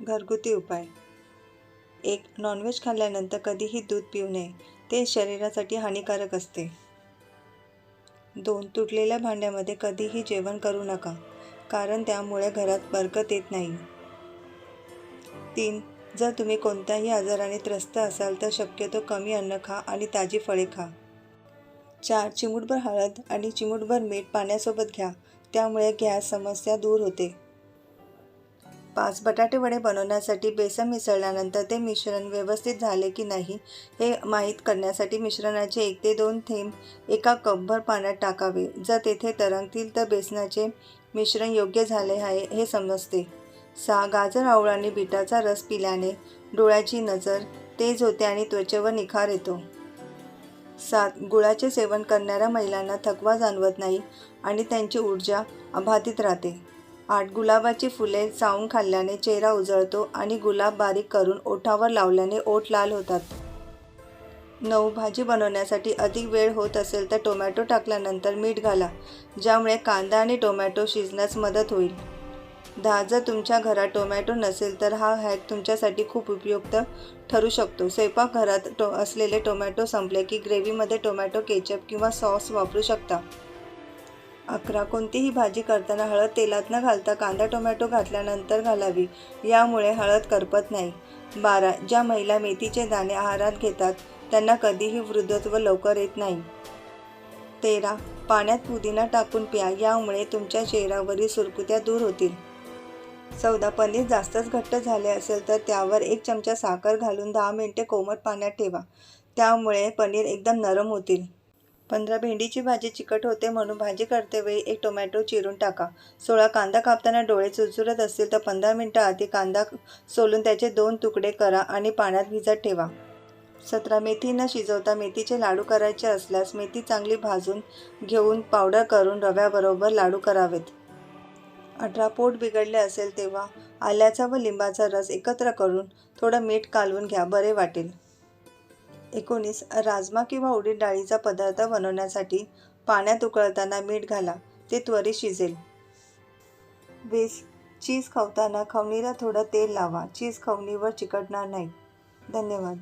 घरगुती उपाय. 1. नॉनव्हेज खाल्ल्यानंतर कधीही दूध पिऊ नये, ते शरीरासाठी हानिकारक असते. 2. तुटलेल्या भांड्यामध्ये कधीही जेवण करू नका, कारण त्यामुळे घरात बरकत येत नाही. 3. जर तुम्ही कोणत्याही आजाराने त्रस्त असाल तर शक्यतो कमी अन्न खा आणि ताजी फळे खा. 4. चिमूटभर हळद आणि चिमूटभर मीठ पाण्यासोबत घ्या, त्यामुळे गॅस समस्या दूर होते. 5. बटाटे वडे बनवण्यासाठी बेसन मिसळल्यानंतर ते मिश्रण व्यवस्थित झाले की नाही हे माहीत करण्यासाठी मिश्रणाचे 1 ते 2 थेंब एका कपभर पाण्यात टाकावे. जर तेथे तरंगतील तर बेसनाचे मिश्रण योग्य झाले आहे हे समजते. 6. गाजर, आवळा आणि बीटाचा रस पिल्याने डोळ्याची नजर तेज होते आणि त्वचेवर निखार येतो. 7. गुळाचे सेवन करणाऱ्या महिलांना थकवा जाणवत नाही आणि त्यांची ऊर्जा अबाधित राहते. 8. गुलाबाची फुले चावून खाल्ल्याने चेहरा उजळतो आणि गुलाब बारीक करून ओठावर लावल्याने ओठ लाल होतात. 9. भाजी बनवण्यासाठी अधिक वेळ होत असेल तर टोमॅटो टाकल्यानंतर मीठ घाला, ज्यामुळे कांदा आणि टोमॅटो शिजण्यास मदत होईल. 10. जर तुमच्या घरात टोमॅटो नसेल तर हा हॅक तुमच्यासाठी खूप उपयुक्त ठरू शकतो. स्वयंपाकघरात असलेले टोमॅटो संपले की ग्रेव्हीमध्ये टोमॅटो केचप किंवा सॉस वापरू शकता. 11. कोणतीही भाजी करताना हळद तेलात न घालता कांदा टोमॅटो घातल्यानंतर घालावी, यामुळे हळद करपत नाही. 12. ज्या महिला मेथीचे दाणे आहारात घेतात त्यांना कधीही वृद्धत्व लवकर येत नाही. 13. पाण्यात पुदिना टाकून प्या, यामुळे तुमच्या चेहऱ्यावरील सुरकुत्या दूर होतील. 14. पनीर जास्तच घट्ट झाले असेल तर त्यावर 1 चमचा साखर घालून 10 मिनिटे कोमट पाण्यात ठेवा, त्यामुळे पनीर एकदम नरम होतील. 15. भेंडीची भाजी चिकट होते म्हणून भाजी करतेवेळी 1 टोमॅटो चिरून टाका. 16. कांदा कापताना डोळे चुरचुरत असतील तर 15 मिनिटं आधी कांदा सोलून त्याचे 2 तुकडे करा आणि पाण्यात भिजत ठेवा. 17. मेथी न शिजवता मेथीचे लाडू करायचे असल्यास मेथी चांगली भाजून घेऊन पावडर करून रव्याबरोबर लाडू करावेत. 18. पोट बिघडले असेल तेव्हा आल्याचा व लिंबाचा रस एकत्र करून थोडं मीठ कालवून घ्या, बरे वाटेल. 19. राजमा किंवा उडीद डाळीचा पदार्थ बनवण्यासाठी पाण्यात उकळताना मीठ घाला, ते त्वरित शिजेल. 20. चीज खवताना खवणीला थोडं तेल लावा, चीज खवणीवर चिकटणार नाही. धन्यवाद.